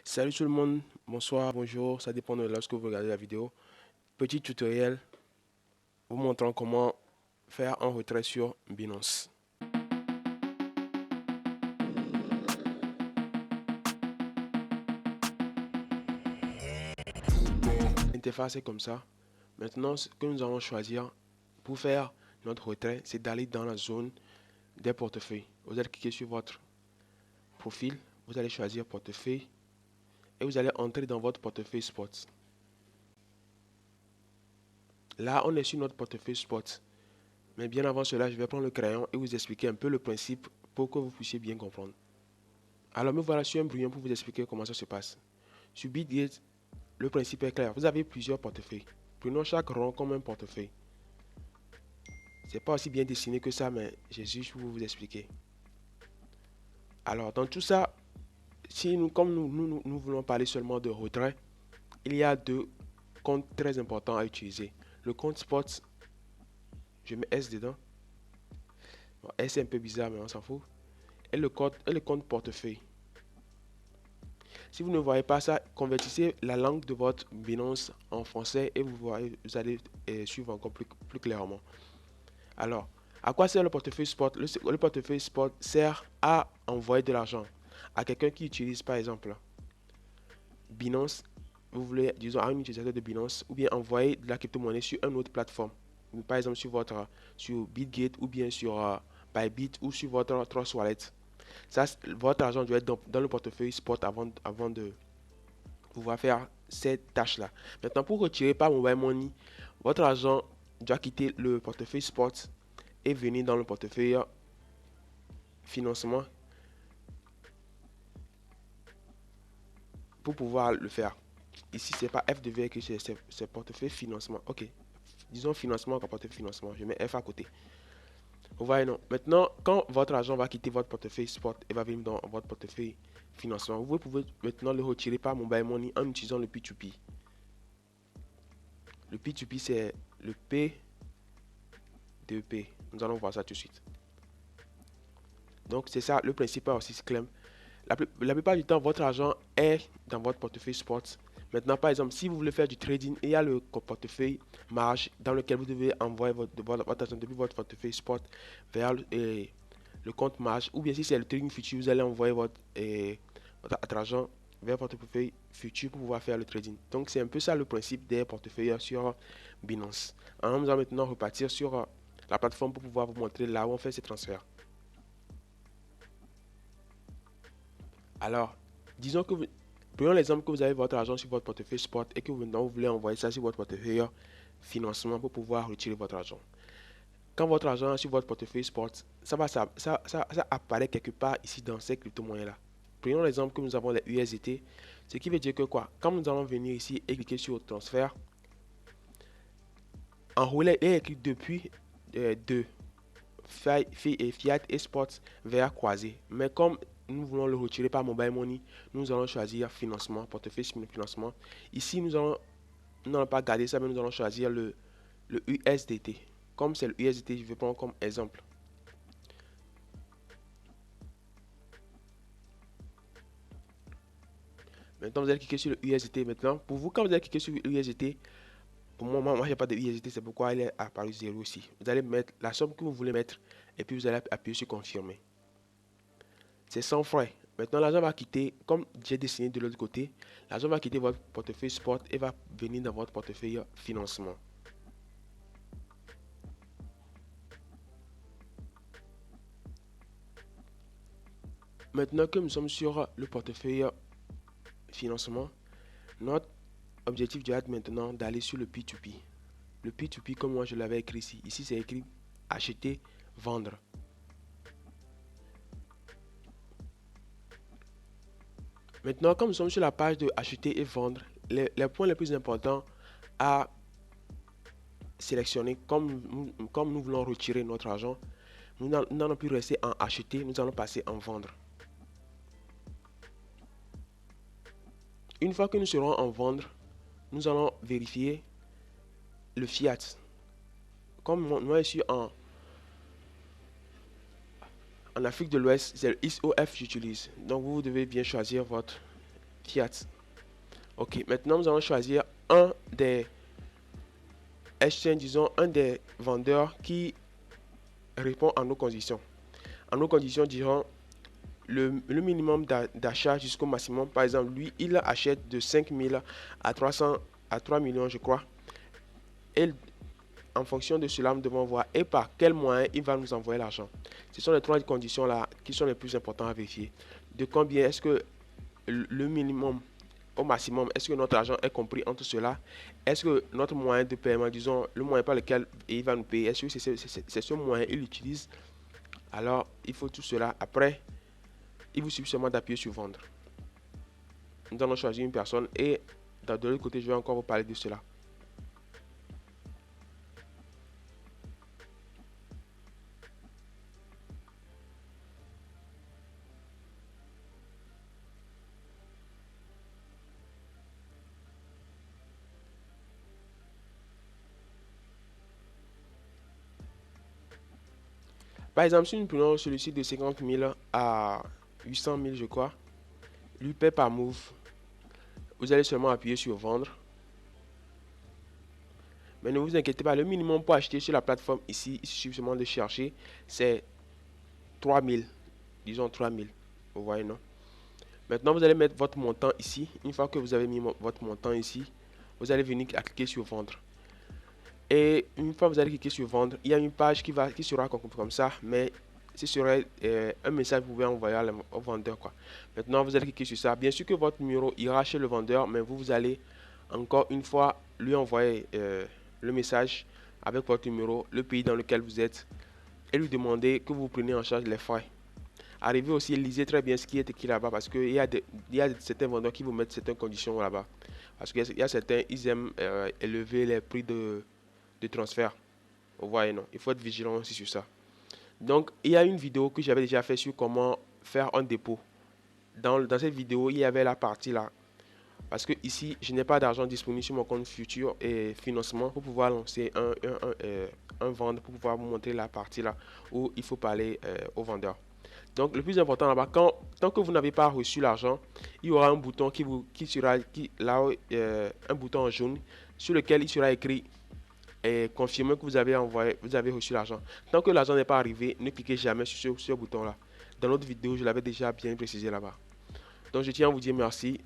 Salut tout le monde, bonsoir, bonjour, ça dépend de lorsque vous regardez la vidéo. Petit tutoriel vous montrant comment faire un retrait sur Binance. L'interface est comme ça. Maintenant, ce que nous allons choisir pour faire notre retrait, c'est d'aller dans la zone des portefeuilles. Vous allez cliquer sur votre profil, vous allez choisir portefeuille et vous allez entrer dans votre portefeuille Spot. Là, on est sur notre portefeuille Spot. Mais bien avant cela, je vais prendre le crayon et vous expliquer un peu le principe pour que vous puissiez bien comprendre. Alors me voilà sur un brouillon pour vous expliquer comment ça se passe. Sur Bitgate, le principe est clair. Vous avez plusieurs portefeuilles. Prenons chaque rang comme un portefeuille. C'est pas aussi bien dessiné que ça, mais j'ai juste pour vous expliquer. Alors dans tout ça, si nous, comme nous voulons parler seulement de retrait, il y a deux comptes très importants à utiliser. Le compte Spot, je mets S dedans. Bon, S est un peu bizarre, mais on s'en fout. Et le compte portefeuille. Si vous ne voyez pas ça, convertissez la langue de votre Binance en français et vous allez suivre encore plus clairement. Alors, à quoi sert le portefeuille Spot? Le portefeuille Spot sert à envoyer de l'argent à quelqu'un qui utilise par exemple Binance. Vous voulez, disons, à un utilisateur de Binance ou bien envoyer de la crypto-monnaie sur une autre plateforme. Par exemple sur Bitgate ou bien sur Bybit ou sur votre Trust Wallet. Ça, votre argent doit être dans le portefeuille Spot avant de pouvoir faire cette tâche-là. Maintenant, pour retirer par Mobile Money, votre argent doit quitter le portefeuille Spot et venir dans le portefeuille financement pour pouvoir le faire. Ici, c'est pas F de véhicule, c'est portefeuille financement. Ok, disons financement comme portefeuille financement. Je mets F à côté. Vous voyez, non. Maintenant, quand votre argent va quitter votre portefeuille Spot et va venir dans votre portefeuille financement, vous pouvez maintenant le retirer par Mobile Money en utilisant le P2P. Le P2P, c'est le P2P. Nous allons voir ça tout de suite. Donc, c'est ça le principal aussi, clair. La plupart du temps, votre argent est dans votre portefeuille Spot. Maintenant, par exemple, si vous voulez faire du trading, il y a le portefeuille marge dans lequel vous devez envoyer votre argent depuis votre portefeuille Spot vers le compte marge. Ou bien si c'est le trading future, vous allez envoyer votre argent vers votre portefeuille futur pour pouvoir faire le trading. Donc, c'est un peu ça le principe des portefeuilles sur Binance. Alors, nous allons maintenant repartir sur la plateforme pour pouvoir vous montrer là où on fait ces transferts. Alors, disons que prenons l'exemple que vous avez votre argent sur votre portefeuille Spot et que maintenant vous voulez envoyer ça sur votre portefeuille financement pour pouvoir retirer votre argent. Quand votre argent est sur votre portefeuille Spot, ça apparaît quelque part ici dans ces crypto-monnaies-là. Prenons l'exemple que nous avons les USDT, ce qui veut dire que quoi? Quand nous allons venir ici et cliquer sur transfert, enrouler est écrit depuis de Fiat et Spot vers croisé. Mais comme nous voulons le retirer par Mobile Money, nous allons choisir financement, portefeuille financement. Ici, nous n'allons pas garder ça, mais nous allons choisir le USDT. Comme c'est le USDT, je vais prendre comme exemple. Maintenant, vous allez cliquer sur le USDT. Maintenant, pour vous, quand vous allez cliquer sur le USDT, pour moi, je n'ai pas de USDT, c'est pourquoi il est apparu 0 ici. Vous allez mettre la somme que vous voulez mettre et puis vous allez appuyer sur confirmer. C'est sans frais. Maintenant, l'argent va quitter, comme j'ai dessiné de l'autre côté, l'argent va quitter votre portefeuille Spot et va venir dans votre portefeuille financement. Maintenant que nous sommes sur le portefeuille financement, notre objectif doit être maintenant d'aller sur le P2P. Le P2P, comme moi je l'avais écrit ici, ici c'est écrit acheter, vendre. Maintenant, comme nous sommes sur la page de acheter et vendre, les points les plus importants à sélectionner, comme nous voulons retirer notre argent, nous n'allons plus rester en acheter, nous allons passer en vendre. Une fois que nous serons en vendre, nous allons vérifier le fiat. Comme moi je suis en Afrique de l'Ouest, c'est le ISOF que j'utilise. Donc vous devez bien choisir votre fiat. Ok, maintenant nous allons choisir un des exchanges, disons un des vendeurs qui répond à nos conditions. À nos conditions, disons le minimum d'achat jusqu'au maximum. Par exemple, lui, il achète de 5 000 à 300 à 3 millions, je crois. Et en fonction de cela, nous devons voir et par quel moyen il va nous envoyer l'argent. Ce sont les trois conditions là qui sont les plus importantes à vérifier. De combien est-ce que le minimum au maximum, est-ce que notre argent est compris entre cela? Est-ce que notre moyen de paiement, disons le moyen par lequel il va nous payer, est-ce que c'est ce moyen qu'il utilise? Alors, il faut tout cela. Après, il vous suffit seulement d'appuyer sur vendre. Nous allons choisir une personne et de l'autre côté, je vais encore vous parler de cela. Par exemple, si nous prenons celui-ci de 50 000 à 800 000, je crois, lui paie par Move. Vous allez seulement appuyer sur vendre. Mais ne vous inquiétez pas, le minimum pour acheter sur la plateforme ici, il suffit seulement de chercher, c'est 3000. Disons 3000. Vous voyez, non? Maintenant, vous allez mettre votre montant ici. Une fois que vous avez mis votre montant ici, vous allez venir à cliquer sur vendre. Et une fois que vous allez cliquer sur vendre, il y a une page qui sera comme ça, mais ce serait un message que vous pouvez envoyer au vendeur, quoi. Maintenant, vous allez cliquer sur ça. Bien sûr que votre numéro ira chez le vendeur, mais vous allez encore une fois lui envoyer le message avec votre numéro, le pays dans lequel vous êtes, et lui demander que vous preniez en charge les frais. Arrivez aussi, lisez très bien ce qui est écrit là-bas, parce qu'il y a certains vendeurs qui vous mettent certaines conditions là-bas. Parce qu'il y a certains, ils aiment élever les prix de transfert. Vous voyez, non? Il faut être vigilant aussi sur ça. Donc, il y a une vidéo que j'avais déjà fait sur comment faire un dépôt. Dans cette vidéo, il y avait la partie là. Parce que ici, je n'ai pas d'argent disponible sur mon compte futur et financement pour pouvoir lancer un vendre, pour pouvoir vous montrer la partie là où il faut parler au vendeur. Donc, le plus important là-bas, tant que vous n'avez pas reçu l'argent, il y aura un bouton un bouton en jaune sur lequel il sera écrit et confirmer que vous avez reçu l'argent. Tant que l'argent n'est pas arrivé, ne cliquez jamais sur ce bouton-là. Dans l'autre vidéo, je l'avais déjà bien précisé là-bas. Donc, je tiens à vous dire merci.